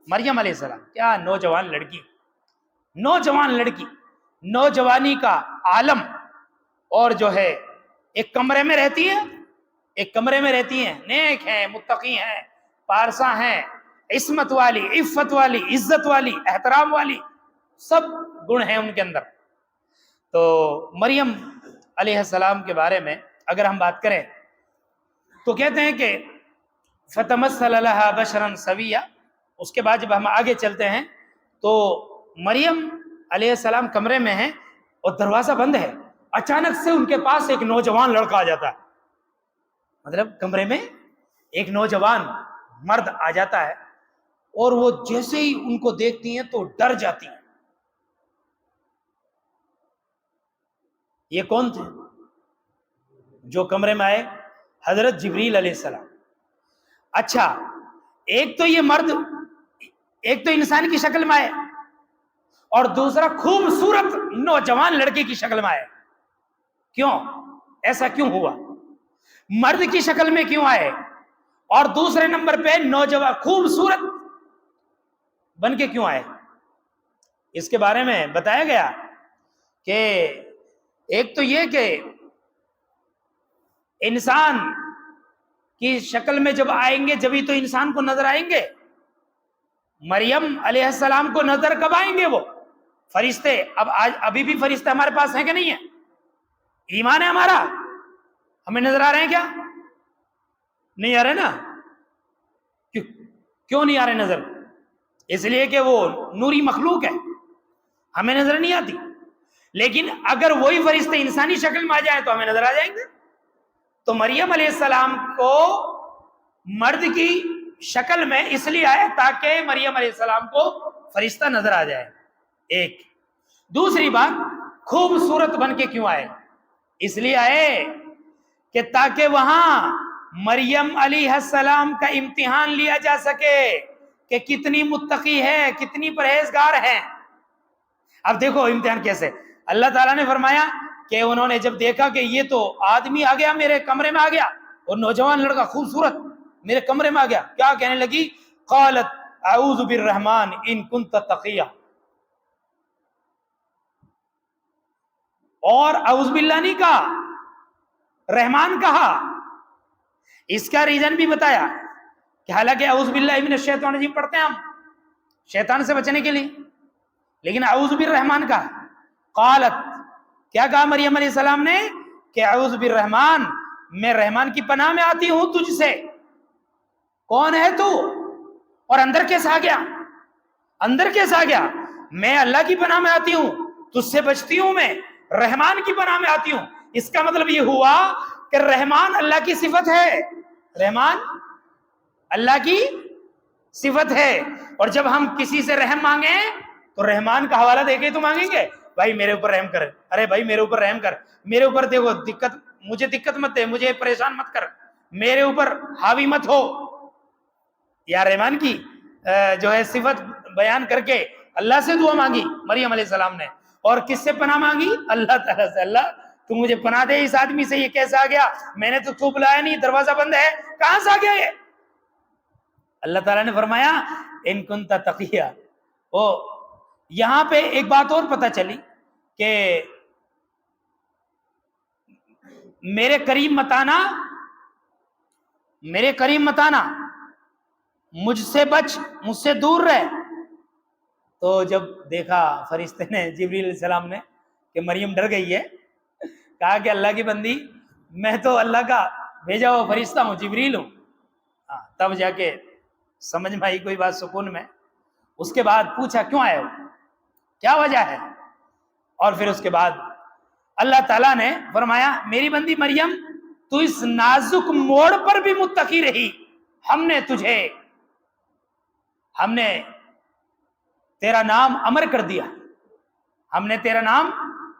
مریم علیہ السلام کیا نوجوان لڑکی، نوجوانی کا عالم، اور جو ہے ایک کمرے میں رہتی ہیں، نیک ہیں، متقی ہیں، پارسا ہیں، عصمت والی، عفت والی، عزت والی، احترام والی، سب گن ہیں ان کے اندر۔ تو مریم علیہ السلام کے بارے میں اگر ہم بات کریں تو کہتے ہیں کہ فتمثل لها بشرا سویا۔ اس کے بعد جب ہم آگے چلتے ہیں تو مریم علیہ السلام کمرے میں ہیں اور دروازہ بند ہے، اچانک سے ان کے پاس ایک نوجوان لڑکا آ جاتا ہے، مطلب کمرے میں ایک نوجوان مرد آ جاتا ہے، اور وہ جیسے ہی ان کو دیکھتی ہیں تو ڈر جاتی ہیں۔ یہ کون تھے جو کمرے میں آئے؟ حضرت جبریل علیہ السلام۔ اچھا، ایک تو یہ مرد ایک تو انسان کی شکل میں آئے، اور دوسرا خوبصورت نوجوان لڑکے کی شکل میں آئے۔ کیوں ایسا کیوں ہوا؟ مرد کی شکل میں کیوں آئے اور دوسرے نمبر پہ نوجوان خوبصورت بن کے کیوں آئے؟ اس کے بارے میں بتایا گیا کہ ایک تو یہ کہ انسان کی شکل میں جب آئیں گے جبھی تو انسان کو نظر آئیں گے۔ مریم علیہ السلام کو نظر کب آئیں گے؟ وہ فرشتے، ابھی بھی فرشتے ہمارے پاس ہیں کہ نہیں ہیں؟ ایمان ہے ہمارا، ہمیں نظر آ رہے ہیں کیا؟ نہیں آ رہے نا؟ کیوں نہیں آ رہے نظر؟ اس لیے کہ وہ نوری مخلوق ہے، ہمیں نظر نہیں آتی۔ لیکن اگر وہی فرشتے انسانی شکل میں آ جائیں تو ہمیں نظر آ جائیں گے۔ تو مریم علیہ السلام کو مرد کی شکل میں اس لیے آئے تاکہ مریم علیہ السلام کو فرشتہ نظر آ جائے، ایک۔ دوسری بات، خوبصورت بن کے کیوں آئے؟ اس لیے آئے کہ تاکہ وہاں مریم علیہ السلام کا امتحان لیا جا سکے کہ کتنی متقی ہے، کتنی پرہیزگار ہے۔ اب دیکھو امتحان کیسے، اللہ تعالیٰ نے فرمایا کہ انہوں نے جب دیکھا کہ یہ تو آدمی آ گیا میرے کمرے میں آ گیا، اور نوجوان لڑکا خوبصورت میرے کمرے میں آ گیا، کیا کہنے لگی؟ قالت اعوذ بالرحمن ان کنت تقیہ، اور اعوذ باللہ نہیں کہا، رحمان کہا۔ اس کا ریزن بھی بتایا کہ حالانکہ اعوذ باللہ من الشیطان الرجیم پڑھتے ہیں ہم شیطان سے بچنے کے لیے، لیکن اعوذ بالرحمن کہا۔ قالت، کیا کہا مریم علیہ السلام نے؟ کہ اعوذ بالرحمن، میں رحمان کی پناہ میں آتی ہوں تجھ سے۔ کون ہے تو؟ اور اندر کیسا آ گیا؟ اندر کیسا آ گیا؟ میں اللہ کی پناہ میں آتی ہوں، تجھ سے بچتی ہوں، میں رحمان کی پناہ میں آتی ہوں۔ اس کا مطلب یہ ہوا کہ رحمان اللہ کی صفت ہے، رحمان اللہ کی صفت ہے، اور جب ہم کسی سے رحم مانگیں تو رحمان کا حوالہ دے کے تو مانگیں گے، بھائی میرے اوپر رحم کر، ارے بھائی میرے اوپر رحم کر، میرے اوپر دیکھو دقت، مجھے دقت مت دے، مجھے پریشان مت کر، میرے اوپر حاوی مت ہو۔ یا رحمان کی جو ہے صفت بیان کر کے اللہ سے دعا مانگی مریم علیہ السلام نے، اور کس سے پناہ مانگی؟ اللہ تعالیٰ سے۔ اللہ تو مجھے پناہ دے اس آدمی سے، یہ کیسا آ گیا؟ میں نے تو بلایا نہیں، دروازہ بند ہے، کہاں سے آ گیا یہ؟ اللہ تعالیٰ نے فرمایا ان کنت تقیہ۔ یہاں پہ ایک بات اور پتہ چلی کہ میرے کریم متانا، مجھ سے بچ، مجھ سے دور رہ۔ تو جب دیکھا فرشتے نے، جبریل علیہ السلام نے، کہ مریم ڈر گئی ہے، کہا کہ اللہ کی بندی، میں تو اللہ کا بھیجا ہوا فرشتہ ہوں، جبریل ہوں۔ تب جا کے سمجھ میں آئی کوئی بات سکون میں۔ اس کے بعد پوچھا کیوں آئے ہو، کیا وجہ ہے؟ اور پھر اس کے بعد اللہ تعالیٰ نے فرمایا میری بندی مریم، تو اس نازک موڑ پر بھی متقی رہی، ہم نے تیرا نام امر کر دیا، ہم نے تیرا نام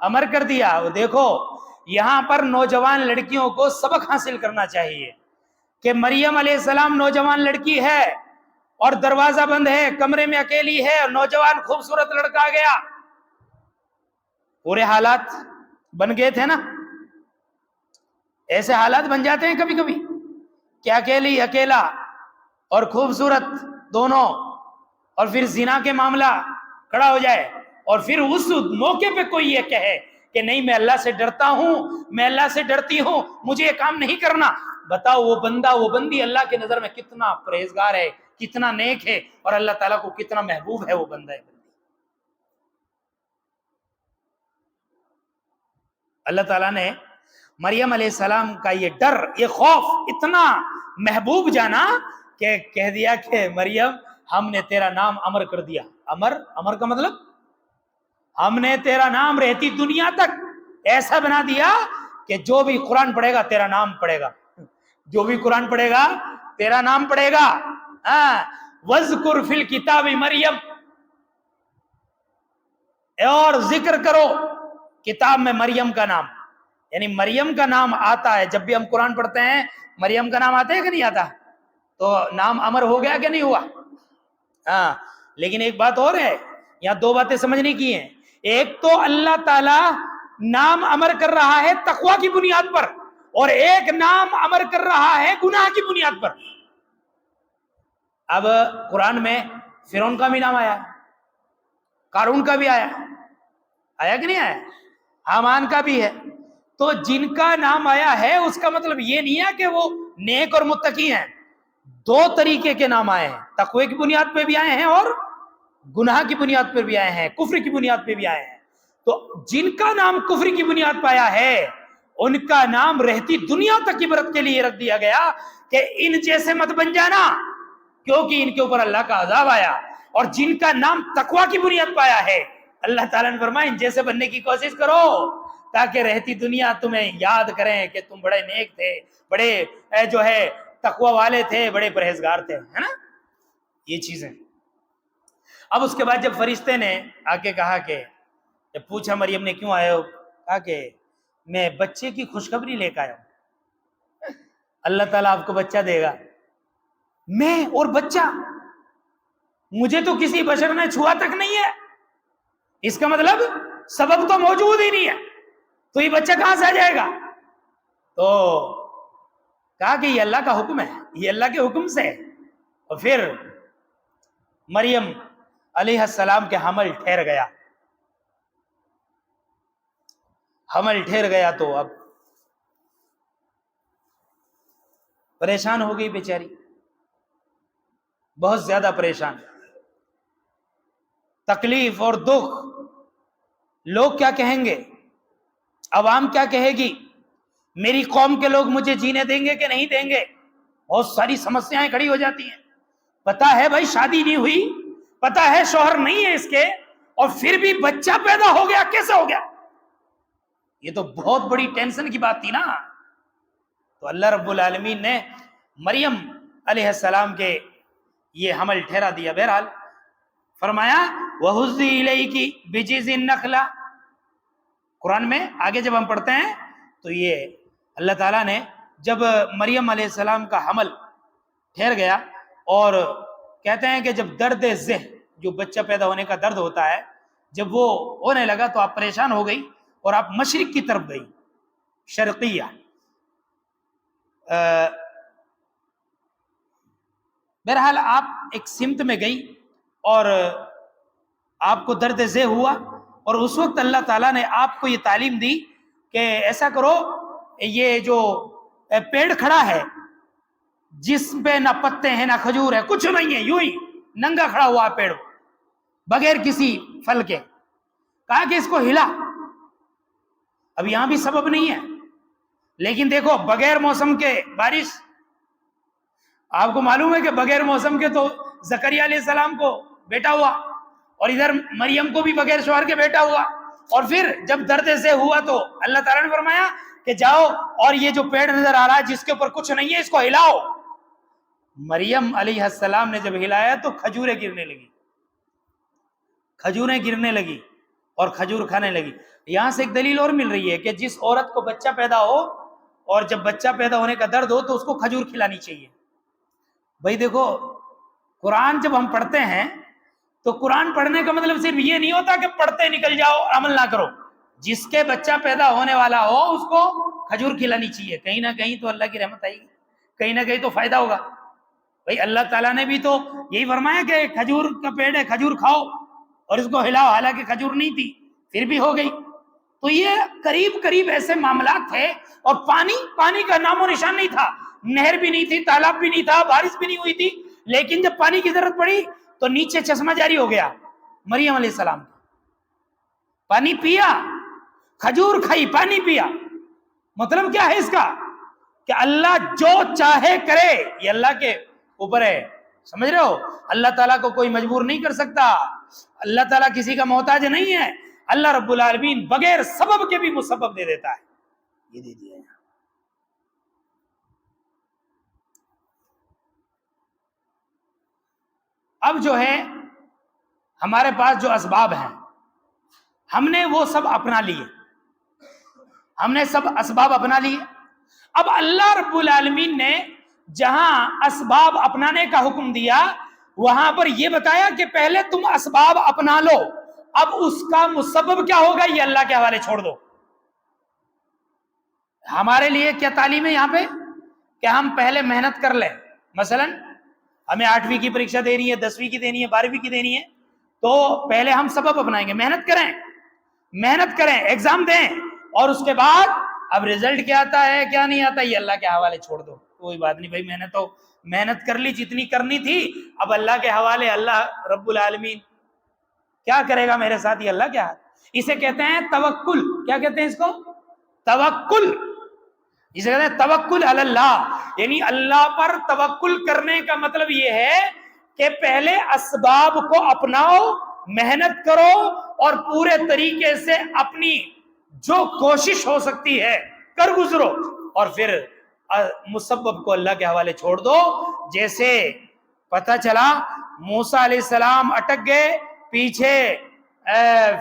امر کر دیا۔ وہ دیکھو یہاں پر نوجوان لڑکیوں کو سبق حاصل کرنا چاہیے کہ مریم علیہ السلام نوجوان لڑکی ہے اور دروازہ بند ہے، کمرے میں اکیلی ہے، نوجوان خوبصورت لڑکا آ گیا، پورے حالات بن گئے تھے نا؟ ایسے حالات بن جاتے ہیں کبھی کبھی کہ اکیلا اور خوبصورت دونوں اور پھر زنا کے معاملہ کھڑا ہو جائے اور پھر اس موقع پہ کوئی یہ کہے کہ نہیں میں اللہ سے ڈرتا ہوں، میں اللہ سے ڈرتی ہوں، مجھے یہ کام نہیں کرنا، بتاؤ وہ بندہ وہ بندی اللہ کے نظر میں کتنا پرہیزگار ہے، کتنا نیک ہے، اور اللہ تعالیٰ کو کتنا محبوب ہے وہ بندہ ہے بندی۔ اللہ تعالیٰ نے مریم علیہ السلام کا یہ ڈر، یہ خوف اتنا محبوب جانا کہ کہہ دیا کہ مریم ہم نے تیرا نام امر کر دیا۔ امر کا مطلب ہم نے تیرا نام رہتی دنیا تک ایسا بنا دیا کہ جو بھی قرآن پڑھے گا تیرا نام پڑھے گا، جو بھی قرآن پڑھے گا تیرا نام پڑھے گا۔ وَذْكُرْ فِي الْكِتَابِ مریم، اور ذکر کرو کتاب میں مریم کا نام، یعنی مریم کا نام آتا ہے جب بھی ہم قرآن پڑھتے ہیں، مریم کا نام آتا ہے کہ نہیں آتا؟ تو نام امر ہو گیا کہ نہیں ہوا؟ ہاں، لیکن ایک بات اور ہے، یہاں دو باتیں سمجھنے کی ہیں۔ ایک تو اللہ تعالی نام امر کر رہا ہے تقوی کی بنیاد پر، اور ایک نام امر کر رہا ہے گناہ کی بنیاد پر۔ اب قرآن میں فرعون کا بھی نام آیا، قارون کا بھی آیا کہ نہیں آیا؟ حامان کا بھی ہے۔ تو جن کا نام آیا ہے اس کا مطلب یہ نہیں ہے کہ وہ نیک اور متقی ہیں، دو طریقے کے نام آئے ہیں، تقوی کی بنیاد پہ بھی آئے ہیں اور گناہ کی بنیاد پر بھی آئے ہیں، کفر کی بنیاد پہ بھی آئے ہیں۔ تو جن کا نام کفر کی بنیاد پہ آیا ہے ان کا نام رہتی دنیا تک عبرت کے لیے رکھ دیا گیا کہ ان جیسے مت بن جانا، کیونکہ ان کے اوپر اللہ کا عذاب آیا۔ اور جن کا نام تقوی کی بنیاد پہ آیا ہے اللہ تعالیٰ نے فرمایا ان جیسے بننے کی کوشش کرو تاکہ رہتی دنیا تمہیں یاد کریں کہ تم بڑے نیک تھے، بڑے جو ہے تقوی والے تھے، بڑے پرہیزگار تھے، ہے نا؟ یہ چیزیں۔ اب اس کے بعد جب فرشتے نے آ کے کہا کہ جب پوچھا مریم نے کیوں آئے ہو، کہا کہ میں بچے کی خوشخبری لے کے آیا ہوں، اللہ تعالیٰ آپ کو بچہ دے گا۔ میں اور بچہ، مجھے تو کسی بشر نے چھوا تک نہیں ہے، اس کا مطلب سبب تو موجود ہی نہیں ہے، تو یہ بچہ کہاں سے آ جائے گا؟ تو کہا کہ یہ اللہ کا حکم ہے، یہ اللہ کے حکم سے ہے۔ اور پھر مریم علیہ السلام کے حمل ٹھہر گیا، حمل ٹھہر گیا تو اب پریشان ہو گئی بیچاری، بہت زیادہ پریشان، تکلیف اور دکھ، لوگ کیا کہیں گے، عوام کیا کہے گی، میری قوم کے لوگ مجھے جینے دیں گے کہ نہیں دیں گے، بہت ساری سمسیاں کھڑی ہو جاتی ہیں۔ پتا ہے بھائی شادی نہیں ہوئی، پتا ہے شوہر نہیں ہے اس کے، اور پھر بھی بچہ پیدا ہو گیا، کیسے ہو گیا؟ یہ تو بہت بڑی ٹینشن کی بات تھی نا۔ تو اللہ رب العالمین نے مریم علیہ السلام کے یہ حمل ٹھہرا دیا۔ بہرحال فرمایا وَهُزِّي إِلَيْكِ بِجِذِعِ النَّخْلَةِ، قرآن میں آگے جب ہم پڑھتے ہیں تو یہ اللہ تعالیٰ نے جب مریم علیہ السلام کا حمل ٹھہر گیا، اور کہتے ہیں کہ جب درد ذہ، جو بچہ پیدا ہونے کا درد ہوتا ہے، جب وہ ہونے لگا تو آپ پریشان ہو گئی اور آپ مشرق کی طرف گئی، شرقیہ، بہرحال آپ ایک سمت میں گئی اور آپ کو درد ذہ ہوا، اور اس وقت اللہ تعالیٰ نے آپ کو یہ تعلیم دی کہ ایسا کرو، یہ جو پیڑ کھڑا ہے جس پہ نہ پتے ہیں نہ کھجور ہے، کچھ نہیں ہے، یوں ہی ننگا کھڑا ہوا پیڑ بغیر کسی پھل کے، کہا کہ اس کو ہلا۔ اب یہاں بھی سبب نہیں ہے، لیکن دیکھو بغیر موسم کے بارش، آپ کو معلوم ہے کہ بغیر موسم کے تو زکریا علیہ السلام کو بیٹا ہوا، اور ادھر مریم کو بھی بغیر شوہر کے بیٹا ہوا، اور پھر جب درد سے ہوا تو اللہ تعالیٰ نے فرمایا کہ جاؤ اور یہ جو پیڑ نظر آ رہا ہے جس کے اوپر کچھ نہیں ہے اس کو ہلاؤ۔ مریم علیہ السلام نے جب ہلایا تو کھجوریں گرنے لگی، کھجوریں گرنے لگی اور کھجور کھانے لگی۔ یہاں سے ایک دلیل اور مل رہی ہے کہ جس عورت کو بچہ پیدا ہو اور جب بچہ پیدا ہونے کا درد ہو تو اس کو کھجور کھلانی چاہیے۔ بھائی دیکھو، قرآن جب ہم پڑھتے ہیں تو قرآن پڑھنے کا مطلب صرف یہ نہیں ہوتا کہ پڑھتے نکل جاؤ عمل نہ کرو، جس کے بچہ پیدا ہونے والا ہو اس کو کھجور کھلانی چاہیے، کہیں نہ کہیں تو اللہ کی رحمت آئے گی، کہیں نہ کہیں تو فائدہ ہوگا۔ بھئی اللہ تعالیٰ نے بھی تو یہی فرمایا کہ کھجور کا پیڑ ہے، کھجور کھاؤ، اور اس کو ہلاؤ، حالانکہ کھجور نہیں تھی پھر بھی ہو گئی۔ تو یہ قریب قریب ایسے معاملات تھے، اور پانی کا نام و نشان نہیں تھا، نہر بھی نہیں تھی، تالاب بھی نہیں تھا، بارش بھی نہیں ہوئی تھی، لیکن جب پانی کی ضرورت پڑی تو نیچے چشمہ جاری ہو گیا۔ مریم علیہ السلام پانی پیا، کھجور کھائی، پانی پیا۔ مطلب کیا ہے اس کا؟ کہ اللہ جو چاہے کرے، یہ اللہ کے اوپر ہے، سمجھ رہے ہو؟ اللہ تعالیٰ کو کوئی مجبور نہیں کر سکتا، اللہ تعالیٰ کسی کا محتاج نہیں ہے، اللہ رب العالمین بغیر سبب کے بھی مسبب دے دیتا ہے۔ یہ دے دیا ہے۔ اب جو ہے ہمارے پاس جو اسباب ہیں، ہم نے وہ سب اپنا لیے، ہم نے سب اسباب اپنا لیے۔ اب اللہ رب العالمین نے جہاں اسباب اپنانے کا حکم دیا، وہاں پر یہ بتایا کہ پہلے تم اسباب اپنا لو، اب اس کا مسبب کیا ہوگا یہ اللہ کے حوالے چھوڑ دو۔ ہمارے لیے کیا تعلیم ہے یہاں پہ؟ کہ ہم پہلے محنت کر لیں۔ مثلا ہمیں 8ویں کی پریکشا دینی ہے، 10ویں کی دینی ہے، 12ویں کی دینی ہے، تو پہلے ہم سبب اپنائیں گے، محنت کریں، ایگزام دیں، اور اس کے بعد اب رزلٹ کیا آتا ہے کیا نہیں آتا یہ اللہ کے حوالے چھوڑ دو۔ کوئی بات نہیں بھائی، میں نے تو محنت کر لی جتنی کرنی تھی، اب اللہ کے حوالے، اللہ رب العالمین کیا کرے گا میرے ساتھ، یہ اللہ کے ہاتھ۔ اسے کہتے ہیں توکل۔ کیا کہتے ہیں اس کو؟ توکل۔ اسے کہتے ہیں توکل علی اللہ، یعنی اللہ پر توکل کرنے کا مطلب یہ ہے کہ پہلے اسباب کو اپناؤ، محنت کرو، اور پورے طریقے سے اپنی جو کوشش ہو سکتی ہے کر گزرو، اور پھر مسبب کو اللہ کے حوالے چھوڑ دو۔ جیسے پتہ چلا موسیٰ علیہ السلام اٹک گئے، پیچھے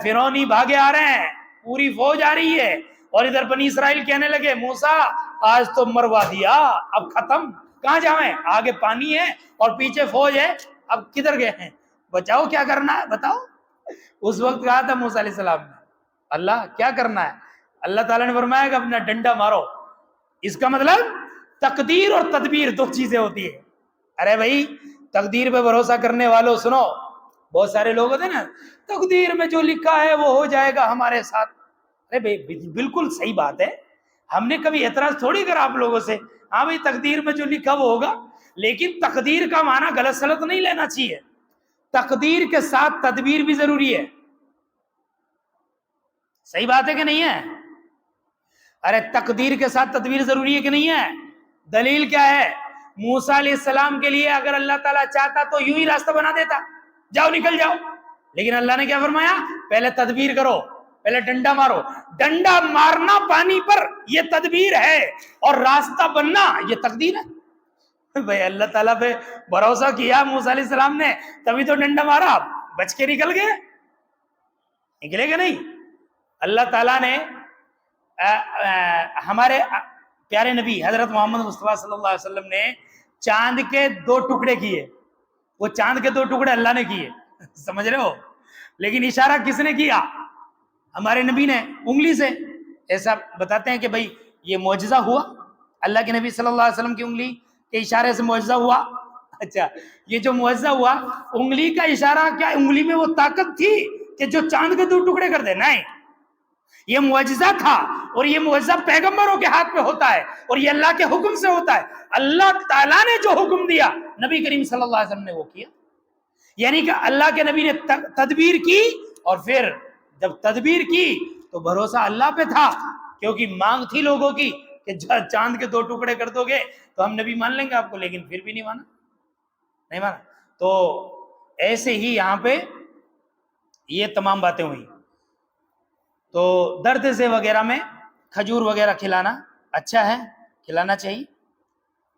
فرعونی بھاگے آ رہے ہیں، پوری فوج آ رہی ہے، اور ادھر بنی اسرائیل کہنے لگے موسیٰ آج تو مروا دیا، اب ختم، کہاں جاویں، آگے پانی ہے اور پیچھے فوج ہے، اب کدھر گئے ہیں، بچاؤ، کیا کرنا ہے بتاؤ۔ اس وقت کہا تھا موسیٰ علیہ السلام نے، اللہ کیا کرنا ہے؟ اللہ تعالیٰ نے فرمایا کہ اپنا ڈنڈا مارو۔ اس کا مطلب تقدیر اور تدبیر دو چیزیں ہوتی ہیں۔ ارے بھائی تقدیر پہ بھروسہ کرنے والوں سنو، بہت سارے لوگ ہوتے ہیں نا، تقدیر میں جو لکھا ہے وہ ہو جائے گا ہمارے ساتھ۔ ارے بھائی بالکل صحیح بات ہے، ہم نے کبھی اعتراض تھوڑی کرا آپ لوگوں سے، ہاں بھائی تقدیر میں جو لکھا وہ ہوگا، لیکن تقدیر کا معنی غلط سلط نہیں لینا چاہیے۔ تقدیر کے ساتھ تدبیر بھی ضروری ہے، صحیح بات ہے کہ نہیں ہے؟ ارے تقدیر کے ساتھ تدبیر ضروری ہے کہ نہیں ہے؟ دلیل کیا ہے؟ موسیٰ علیہ السلام کے لیے اگر اللہ تعالیٰ چاہتا تو یوں ہی راستہ بنا دیتا، جاؤ نکل جاؤ، لیکن اللہ نے کیا فرمایا؟ پہلے تدبیر کرو، پہلے ڈنڈا مارو۔ ڈنڈا مارنا پانی پر یہ تدبیر ہے، اور راستہ بننا یہ تقدیر ہے۔ بھائی اللہ تعالیٰ پہ بھروسہ کیا موسیٰ علیہ السلام نے، تبھی تو ڈنڈا مارا، بچ کے نکل گئے، نکلے گا نہیں؟ اللہ تعالیٰ نے ہمارے پیارے نبی حضرت محمد مصطفیٰ صلی اللہ علیہ وسلم نے چاند کے 2 ٹکڑے کیے، وہ چاند کے 2 ٹکڑے اللہ نے کیے، سمجھ رہے ہو؟ لیکن اشارہ کس نے کیا؟ ہمارے نبی نے، انگلی سے۔ ایسا بتاتے ہیں کہ بھائی یہ معجزہ ہوا، اللہ کے نبی صلی اللہ علیہ وسلم کی انگلی کے اشارے سے معجزہ ہوا۔ اچھا یہ جو معجزہ ہوا، انگلی کا اشارہ کیا انگلی میں وہ طاقت تھی کہ جو چاند کے 2 ٹکڑے کر دے؟ نہیں، یہ معجزہ تھا، اور یہ معجزہ پیغمبروں کے ہاتھ پہ ہوتا ہے، اور یہ اللہ کے حکم سے ہوتا ہے۔ اللہ تعالیٰ نے جو حکم دیا نبی کریم صلی اللہ علیہ وسلم نے وہ کیا، یعنی کہ اللہ کے نبی نے تدبیر کی، اور پھر جب تدبیر کی تو بھروسہ اللہ پہ تھا، کیونکہ مانگ تھی لوگوں کی کہ چاند کے 2 ٹکڑے کر دو گے تو ہم نبی مان لیں گے آپ کو، لیکن پھر بھی نہیں مانا۔ تو ایسے ہی یہاں پہ یہ تمام باتیں ہوئی۔ تو درد سے وغیرہ میں کھجور وغیرہ کھلانا اچھا ہے، کھلانا چاہیے۔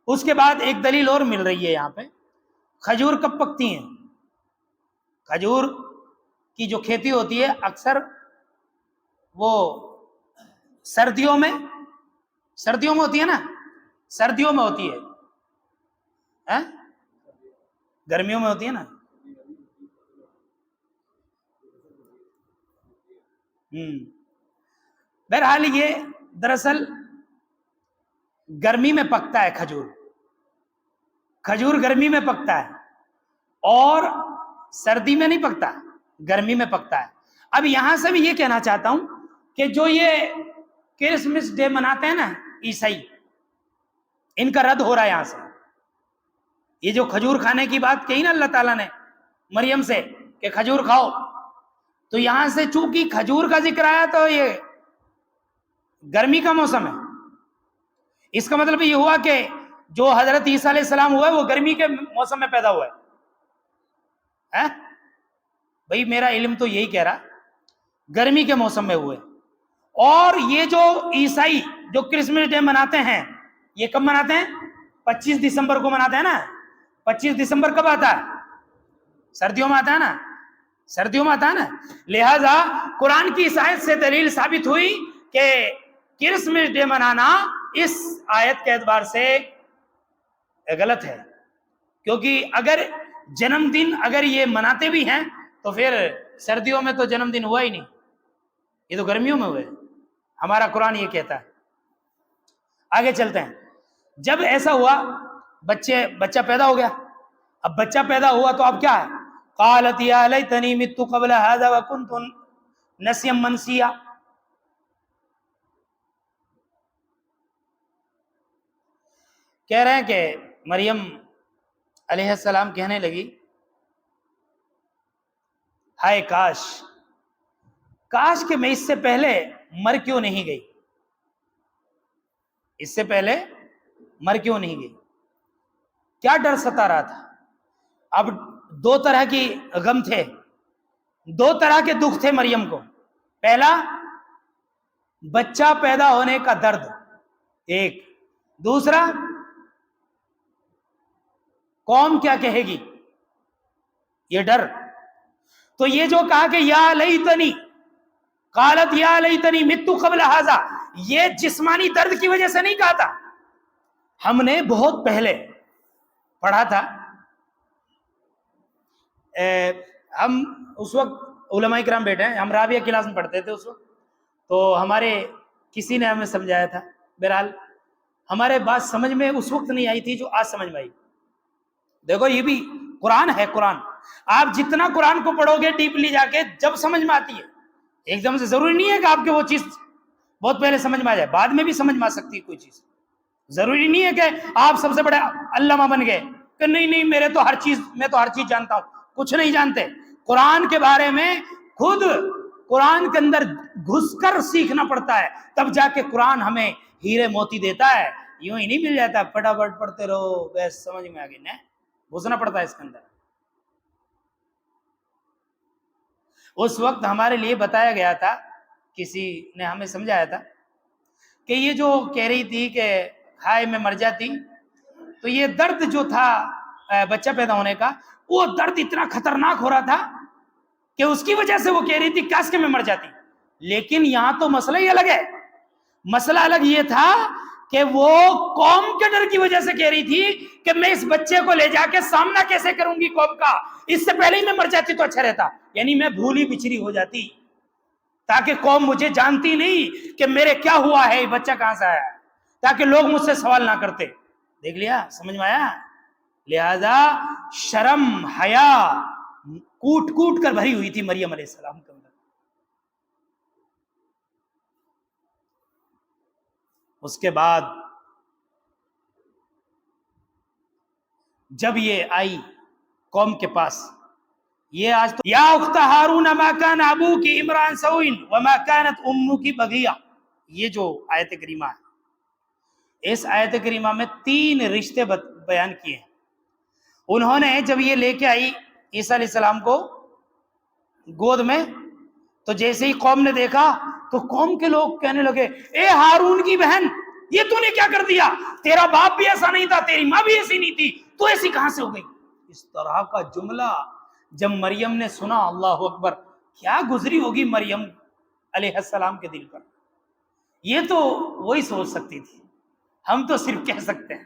اس کے بعد ایک دلیل اور مل رہی ہے یہاں پہ، کھجور کب پکتی ہیں؟ کھجور کی جو کھیتی ہوتی ہے اکثر وہ سردیوں میں ہوتی ہے نا، سردیوں میں ہوتی ہے، گرمیوں میں ہوتی ہے نا۔ بہرحال یہ دراصل گرمی میں پکتا ہے کھجور، کھجور گرمی میں پکتا ہے اور سردی میں نہیں پکتا، گرمی میں پکتا ہے۔ اب یہاں سے بھی یہ کہنا چاہتا ہوں کہ جو یہ کرسمس ڈے مناتے ہیں نا عیسائی، ان کا رد ہو رہا ہے یہاں سے۔ یہ جو کھجور کھانے کی بات کہی نا اللہ تعالیٰ نے مریم سے کہ کھجور کھاؤ، تو یہاں سے چونکہ کھجور کا ذکر آیا تو یہ گرمی کا موسم ہے، اس کا مطلب یہ ہوا کہ جو حضرت عیسیٰ علیہ السلام ہوا ہے وہ گرمی کے موسم میں پیدا ہوا ہے۔ بھئی میرا علم تو یہی کہہ رہا گرمی کے موسم میں ہوئے۔ اور یہ جو عیسائی جو کرسمس ڈے مناتے ہیں، یہ کب مناتے ہیں؟ 25 دسمبر کو مناتے ہیں نا۔ 25 دسمبر کب آتا ہے؟ سردیوں میں آتا ہے نا، سردیوں میں آتا ہے نا۔ لہذا قرآن کی اس آیت سے دلیل ثابت ہوئی کہ کرسمس ڈے منانا اس آیت کے اعتبار سے غلط ہے، کیونکہ اگر جنم دن اگر یہ مناتے بھی ہیں تو پھر سردیوں میں تو جنم دن ہوا ہی نہیں، یہ تو گرمیوں میں ہوئے۔ ہمارا قرآن یہ کہتا ہے۔ آگے چلتے ہیں۔ جب ایسا ہوا بچہ پیدا ہو گیا، اب بچہ پیدا ہوا تو اب کیا ہے؟ قالت یا لیتنی مت قبل هذا وکنت نسیا منسیا۔ کہہ رہے ہیں کہ مریم علیہ السلام کہنے لگی ہائے کاش کہ میں اس سے پہلے مر کیوں نہیں گئی، اس سے پہلے مر کیوں نہیں گئی۔ کیا ڈر ستا رہا تھا؟ اب دو طرح کی غم تھے، دو طرح کے دکھ تھے مریم کو۔ پہلا بچہ پیدا ہونے کا درد، ایک، دوسرا قوم کیا کہے گی، یہ ڈر۔ تو یہ جو کہا کہ یا لیتنی، قالت یا لیتنی مت قبل ھذا، یہ جسمانی درد کی وجہ سے نہیں کہا تھا۔ ہم نے بہت پہلے پڑھا تھا، ہم اس وقت علماء کرام بیٹھے ہیں، ہم رابعہ کلاس میں پڑھتے تھے اس وقت، تو ہمارے کسی نے ہمیں سمجھایا تھا۔ بہرحال ہمارے بات سمجھ میں اس وقت نہیں آئی تھی جو آج سمجھ میں آئی۔ دیکھو یہ بھی قرآن ہے، قرآن آپ جتنا قرآن کو پڑھو گے ڈیپلی جا کے جب سمجھ میں آتی ہے، ایک دم سے ضروری نہیں ہے کہ آپ کے وہ چیز بہت پہلے سمجھ میں آ جائے، بعد میں بھی سمجھ میں آ سکتی ہے کوئی چیز۔ ضروری نہیں ہے کہ آپ سب سے بڑے علامہ بن گئے کہ نہیں میں تو ہر چیز جانتا ہوں، کچھ نہیں جانتے۔ قرآن کے بارے میں خود قرآن کے اندر گھس کر سیکھنا پڑتا ہے، تب جا کے قرآن ہمیں ہیرے موتی دیتا ہے، یوں ہی نہیں مل جاتا فٹافٹ پڑھتے رہو بس سمجھ میں آ گئی، نہیں، گھسنا پڑتا ہے اس کے اندر۔ اس وقت ہمارے لیے بتایا گیا تھا، کسی نے ہمیں سمجھایا تھا کہ یہ جو کہہ رہی تھی کہ ہائے میں مر جاتی، تو یہ درد جو تھا بچہ پیدا ہونے کا، وہ درد اتنا خطرناک ہو رہا تھا کہ اس کی وجہ سے وہ کہہ رہی تھی کاش کہ میں مر جاتی۔ لیکن یہاں تو مسئلہ ہی الگ ہے۔ مسئلہ الگ یہ تھا کہ وہ قوم کے ڈر کی وجہ سے کہہ رہی تھی کہ میں اس بچے کو لے جا کے سامنا کیسے کروں گی قوم کا، اس سے پہلے ہی میں مر جاتی تو اچھا رہتا، یعنی میں بھولی بچھری ہو جاتی تاکہ قوم مجھے جانتی نہیں کہ میرے کیا ہوا ہے، بچہ کہاں سے آیا ہے، تاکہ لوگ مجھ سے سوال نہ کرتے۔ دیکھ لیا، سمجھ میں آیا؟ لہذا شرم حیا کوٹ کوٹ کر بھری ہوئی تھی مریم علیہ السلام کے اندر۔ اس کے بعد جب یہ آئی قوم کے پاس، یہ آج تو یا اخت ہارون ما کان ابوک امرا سوء وما کانت امک بغیہ، یہ جو آیت کریمہ ہے، اس آیت کریمہ میں 3 رشتے بیان کیے ہیں۔ انہوں نے جب یہ لے کے آئی عیسیٰ علیہ السلام کو گود میں، تو جیسے ہی قوم نے دیکھا تو قوم کے لوگ کہنے لگے اے ہارون کی بہن، یہ تو نے کیا کر دیا، تیرا باپ بھی ایسا نہیں تھا، تیری ماں بھی ایسی نہیں تھی، تو ایسی کہاں سے ہو گئی۔ اس طرح کا جملہ جب مریم نے سنا، اللہ اکبر، کیا گزری ہوگی مریم علیہ السلام کے دل پر۔ یہ تو وہی سوچ سکتی تھی، ہم تو صرف کہہ سکتے ہیں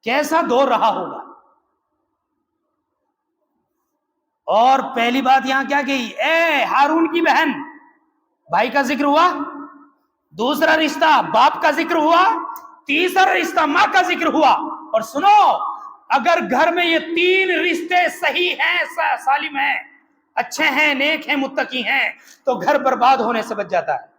کیسا دور رہا ہوگا۔ اور پہلی بات یہاں کیا کہی، اے ہارون کی بہن، بھائی کا ذکر ہوا، دوسرا رشتہ باپ کا ذکر ہوا، تیسرا رشتہ ماں کا ذکر ہوا، اور سنو اگر گھر میں یہ 3 رشتے صحیح ہیں، سالم ہیں، اچھے ہیں، نیک ہیں، متقی ہیں، تو گھر برباد ہونے سے بچ جاتا ہے۔